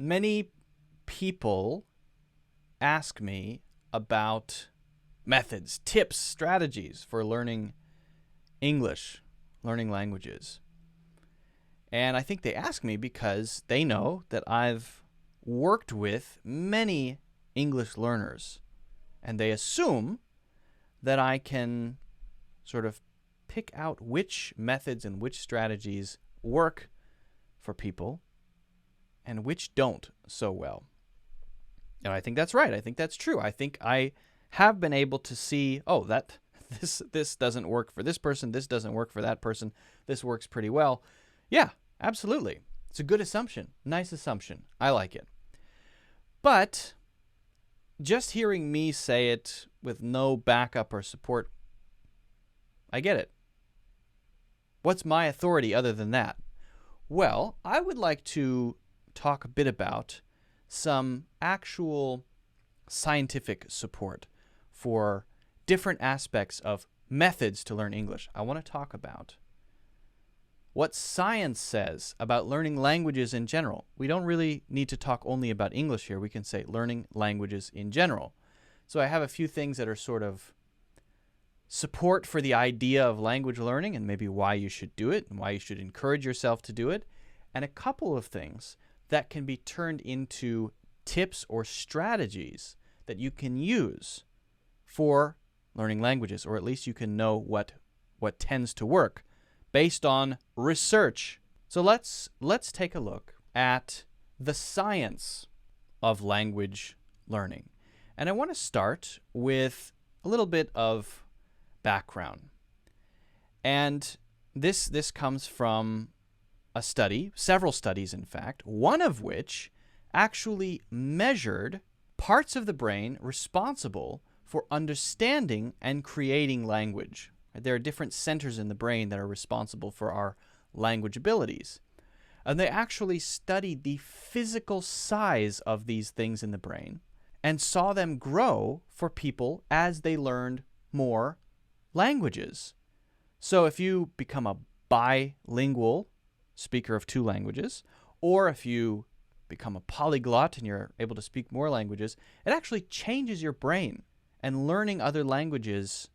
Many people ask me about methods, tips, strategies for learning English, learning languages. And I think they ask me because they know that I've worked with many English learners, and they assume that I can sort of pick out which methods and which strategies work for people and which don't so well. And I think that's right. I think that's true. I think I have been able to see, oh, that this doesn't work for this person, this doesn't work for that person, this works pretty well. Yeah, absolutely. It's a good assumption. Nice assumption. I like it. But just hearing me say it with no backup or support, I get it. What's my authority other than that? Well, I would like to talk a bit about some actual scientific support for different aspects of methods to learn English. I want to talk about what science says about learning languages in general. We don't really need to talk only about English here. We can say learning languages in general. So I have a few things that are sort of support for the idea of language learning and maybe why you should do it and why you should encourage yourself to do it, and a couple of things that can be turned into tips or strategies that you can use for learning languages, or at least you can know what tends to work based on research. So let's take a look at the science of language learning. And I want to start with a little bit of background. And this comes from a study, several studies in fact, one of which actually measured parts of the brain responsible for understanding and creating language. There are different centers in the brain that are responsible for our language abilities. And they actually studied the physical size of these things in the brain and saw them grow for people as they learned more languages. So if you become a bilingual speaker of 2 languages, or if you become a polyglot and you're able to speak more languages, it actually changes your brain. And learning other languages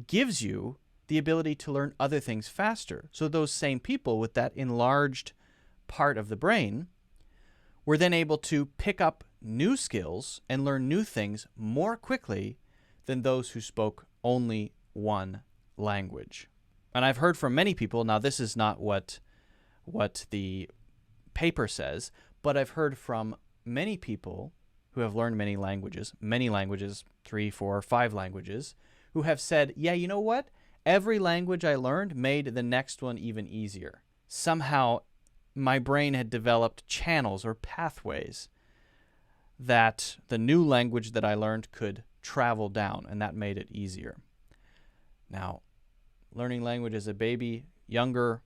gives you the ability to learn other things faster. So those same people with that enlarged part of the brain were then able to pick up new skills and learn new things more quickly than those who spoke only one language. And I've heard from many people, now this is not what the paper says, but I've heard from many people who have learned many languages, 3, 4, 5 languages, who have said, yeah, you know what? Every language I learned made the next one even easier. Somehow my brain had developed channels or pathways that the new language that I learned could travel down, and that made it easier. Now, learning language as a baby, younger,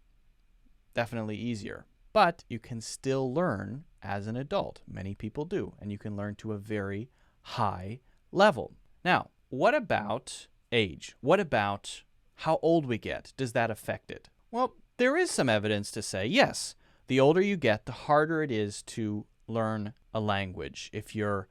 definitely easier. But you can still learn as an adult. Many people do, and you can learn to a very high level. Now, what about age? What about how old we get? Does that affect it? Well, there is some evidence to say, yes, the older you get, the harder it is to learn a language. If you're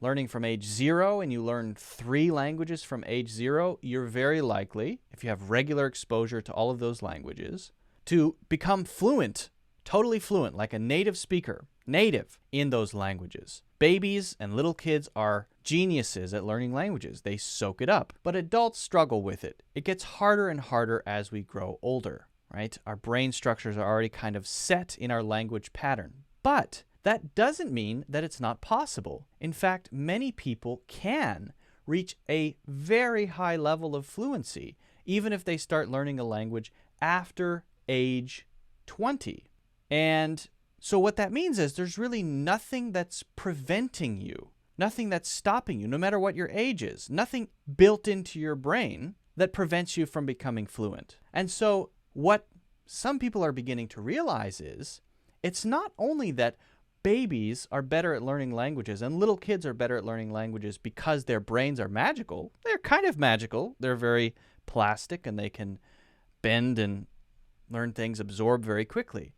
learning from age 0 and you learn 3 languages from age 0, you're very likely, if you have regular exposure to all of those languages, to become fluent, totally fluent, like a native speaker, native in those languages. Babies and little kids are geniuses at learning languages. They soak it up. But adults struggle with it. It gets harder and harder as we grow older, right? Our brain structures are already kind of set in our language pattern. But that doesn't mean that it's not possible. In fact, many people can reach a very high level of fluency, even if they start learning a language after age 20. And so what that means is there's really nothing that's preventing you, nothing that's stopping you, no matter what your age is, nothing built into your brain that prevents you from becoming fluent. And so what some people are beginning to realize is it's not only that babies are better at learning languages and little kids are better at learning languages because their brains are magical. They're kind of magical. They're very plastic and they can bend and learn things, absorb very quickly.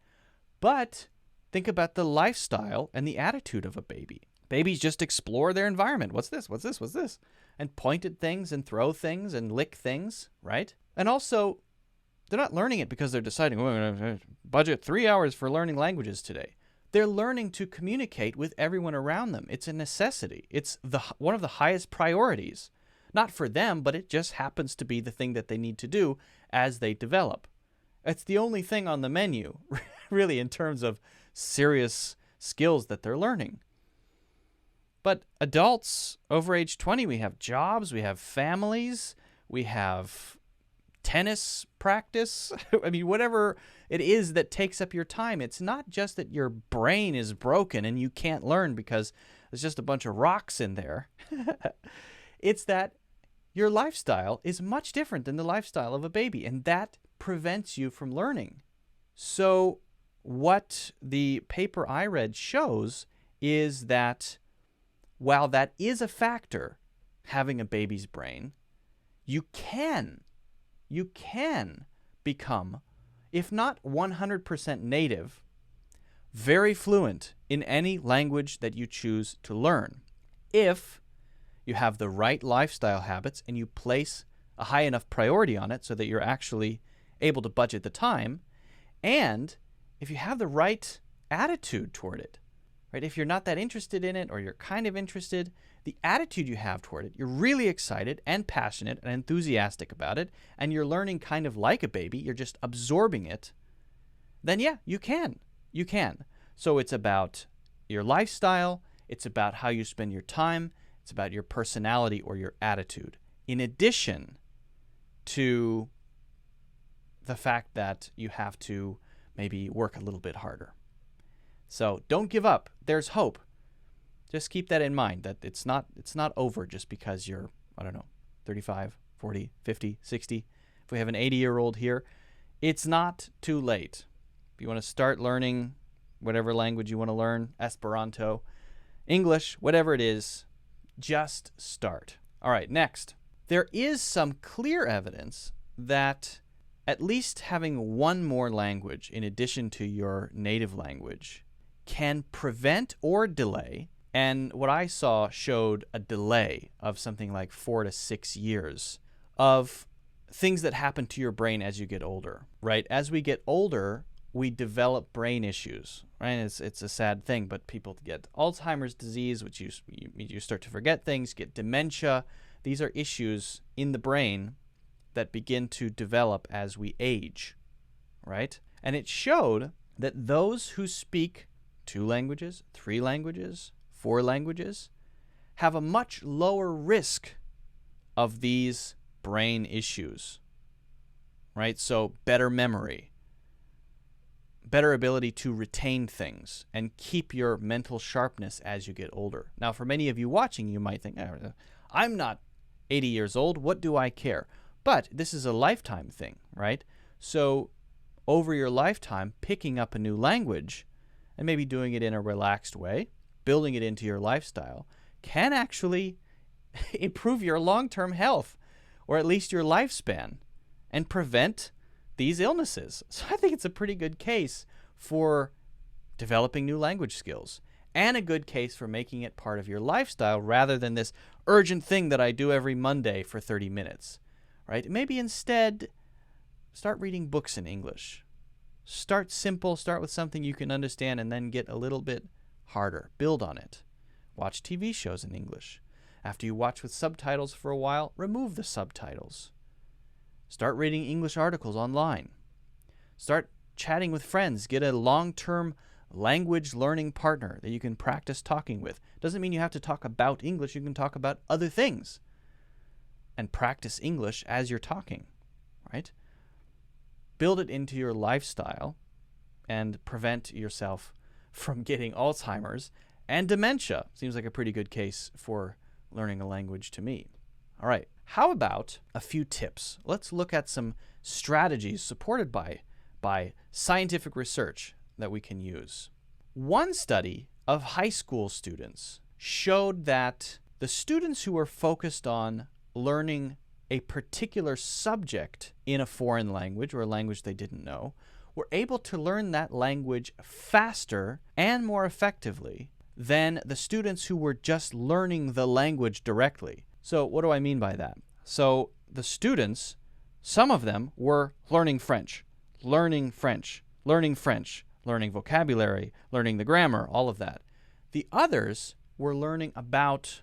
But think about the lifestyle and the attitude of a baby. Babies just explore their environment. What's this? What's this? What's this? And point at things and throw things and lick things, right? And also, they're not learning it because they're deciding, oh, I'm going to budget 3 hours for learning languages today. They're learning to communicate with everyone around them. It's a necessity. It's one of the highest priorities. Not for them, but it just happens to be the thing that they need to do as they develop. It's the only thing on the menu, really, in terms of serious skills that they're learning. But adults over age 20, we have jobs, we have families, we have tennis practice. I mean, whatever it is that takes up your time. It's not just that your brain is broken and you can't learn because there's just a bunch of rocks in there. It's that your lifestyle is much different than the lifestyle of a baby, and that prevents you from learning. So what the paper I read shows is that while that is a factor, having a baby's brain, you can become, if not 100% native, very fluent in any language that you choose to learn, if you have the right lifestyle habits and you place a high enough priority on it so that you're actually able to budget the time, and if you have the right attitude toward it. Right? If you're not that interested in it, or you're kind of interested, the attitude you have toward it, you're really excited and passionate and enthusiastic about it, and you're learning kind of like a baby, you're just absorbing it, then yeah, you can. You can. So it's about your lifestyle, it's about how you spend your time, it's about your personality or your attitude, in addition to the fact that you have to maybe work a little bit harder. So don't give up. There's hope. Just keep that in mind, that it's not over just because you're, 35, 40, 50, 60. If we have an 80-year-old here, it's not too late. If you want to start learning whatever language you want to learn, Esperanto, English, whatever it is, just start. All right, next. There is some clear evidence that at least having one more language in addition to your native language can prevent or delay, and what I saw showed a delay of something like 4 to 6 years of things that happen to your brain as you get older, right? As we get older, we develop brain issues, right? It's a sad thing, but people get Alzheimer's disease, which you start to forget things, get dementia. These are issues in the brain that begin to develop as we age, right? And it showed that those who speak 2 languages, 3 languages, 4 languages, have a much lower risk of these brain issues, right? So better memory, better ability to retain things and keep your mental sharpness as you get older. Now, for many of you watching, you might think, I'm not 80 years old. What do I care? But this is a lifetime thing, right? So over your lifetime, picking up a new language and maybe doing it in a relaxed way, building it into your lifestyle, can actually improve your long-term health, or at least your lifespan, and prevent these illnesses. So I think it's a pretty good case for developing new language skills, and a good case for making it part of your lifestyle rather than this urgent thing that I do every Monday for 30 minutes, right? Maybe instead start reading books in English. Start simple, start with something you can understand, and then get a little bit harder. Build on it. Watch TV shows in English. After you watch with subtitles for a while, remove the subtitles. Start reading English articles online. Start chatting with friends. Get a long-term language learning partner that you can practice talking with. Doesn't mean you have to talk about English. You can talk about other things and practice English as you're talking, right? Build it into your lifestyle and prevent yourself from getting Alzheimer's and dementia. Seems like a pretty good case for learning a language to me. All right, how about a few tips? Let's look at some strategies supported by scientific research that we can use. One study of high school students showed that the students who were focused on learning a particular subject in a foreign language or a language they didn't know were able to learn that language faster and more effectively than the students who were just learning the language directly. So what do I mean by that? So the students, some of them were learning French, learning French, learning French, learning vocabulary, learning the grammar, all of that. The others were learning about,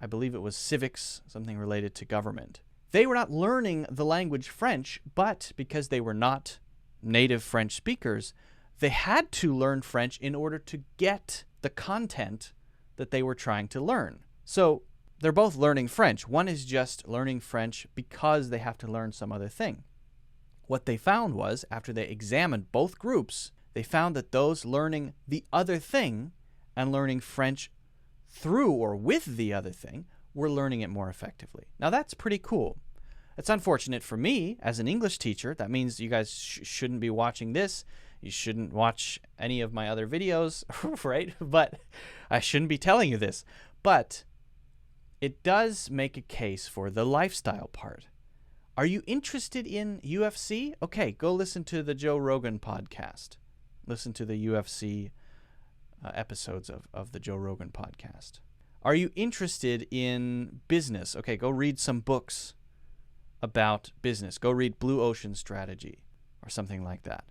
I believe it was civics, something related to government. They were not learning the language French, but because they were not native French speakers, they had to learn French in order to get the content that they were trying to learn. So they're both learning French. One is just learning French because they have to learn some other thing. What they found was, after they examined both groups, they found that those learning the other thing and learning French through or with the other thing were learning it more effectively. Now that's pretty cool. It's unfortunate for me as an English teacher. That means you guys shouldn't be watching this. You shouldn't watch any of my other videos, right? But I shouldn't be telling you this. But it does make a case for the lifestyle part. Are you interested in UFC? Okay, go listen to the Joe Rogan podcast. Listen to the UFC episodes of the Joe Rogan podcast. Are you interested in business? Okay, go read some books about business. Go read Blue Ocean Strategy or something like that.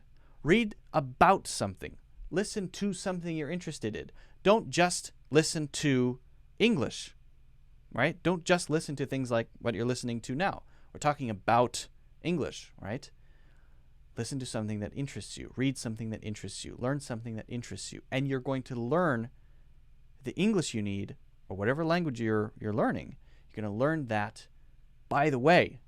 Read about something. Listen to something you're interested in. Don't just listen to English, right? Don't just listen to things like what you're listening to now. We're talking about English, right? Listen to something that interests you. Read something that interests you. Learn something that interests you. And you're going to learn the English you need, or whatever language you're learning. You're going to learn that by the way,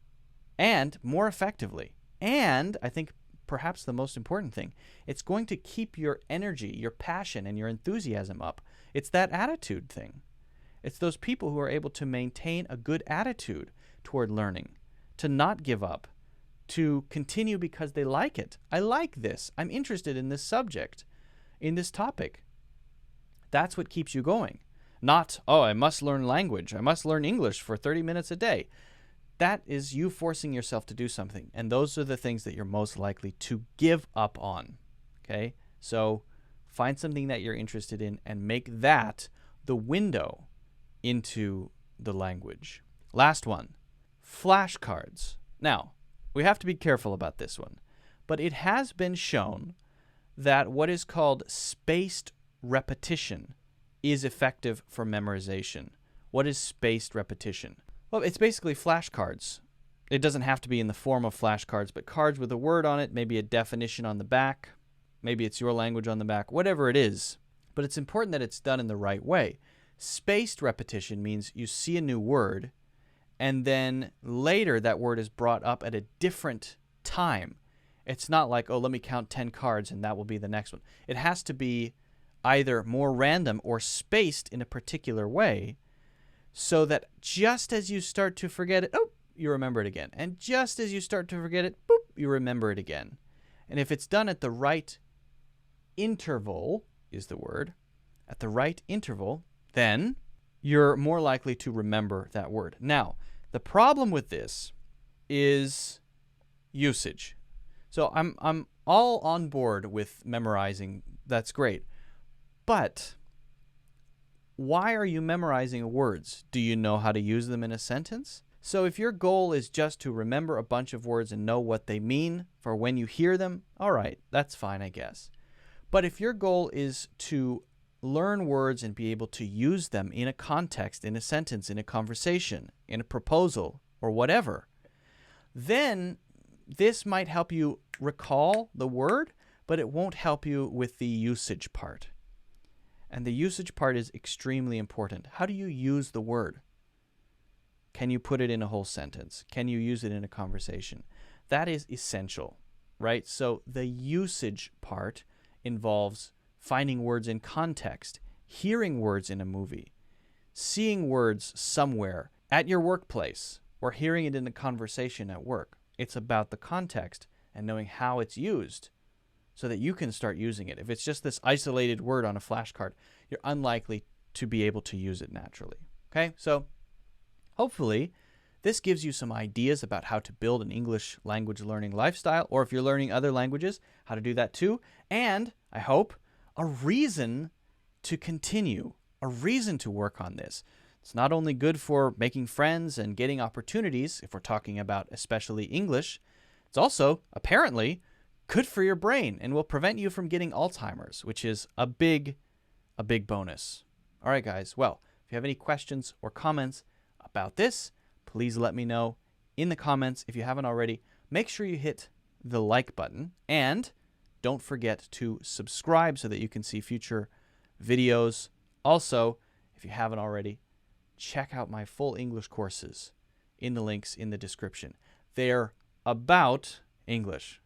and more effectively. And I think perhaps the most important thing, it's going to keep your energy, your passion, and your enthusiasm up. It's that attitude thing. It's those people who are able to maintain a good attitude toward learning, to not give up, to continue because they like it. I like this. I'm interested in this subject, in this topic. That's what keeps you going. Not, oh, I must learn language. I must learn English for 30 minutes a day. That is you forcing yourself to do something. And those are the things that you're most likely to give up on. Okay? So find something that you're interested in and make that the window into the language. Last one, flashcards. Now, we have to be careful about this one, but it has been shown that what is called spaced repetition is effective for memorization. What is spaced repetition? Well, it's basically flashcards. It doesn't have to be in the form of flashcards, but cards with a word on it, maybe a definition on the back, maybe it's your language on the back, whatever it is. But it's important that it's done in the right way. Spaced repetition means you see a new word, and then later that word is brought up at a different time. It's not like, oh, let me count 10 cards and that will be the next one. It has to be either more random or spaced in a particular way so that just as you start to forget it, oh, you remember it again. And just as you start to forget it, boop, you remember it again. And if it's done at the right interval, is the word, at the right interval, then you're more likely to remember that word. Now, the problem with this is usage. So I'm all on board with memorizing. That's great. But why are you memorizing words? Do you know how to use them in a sentence? So if your goal is just to remember a bunch of words and know what they mean for when you hear them, all right, that's fine, I guess. But if your goal is to learn words and be able to use them in a context, in a sentence, in a conversation, in a proposal, or whatever, then this might help you recall the word, but it won't help you with the usage part. And the usage part is extremely important. How do you use the word? Can you put it in a whole sentence? Can you use it in a conversation? That is essential, right? So the usage part involves finding words in context, hearing words in a movie, seeing words somewhere at your workplace, or hearing it in a conversation at work. It's about the context and knowing how it's used so that you can start using it. If it's just this isolated word on a flashcard, you're unlikely to be able to use it naturally. Okay, so hopefully This gives you some ideas about how to build an English language learning lifestyle, or if you're learning other languages, how to do that too. And I hope a reason to continue, a reason to work on this. It's not only good for making friends and getting opportunities, if we're talking about especially English, it's also apparently good for your brain and will prevent you from getting Alzheimer's, which is a big bonus. All right, guys. Well, if you have any questions or comments about this, please let me know in the comments. If you haven't already, make sure you hit the like button and don't forget to subscribe so that you can see future videos. Also, if you haven't already, check out my full English courses in the links in the description. They're about English.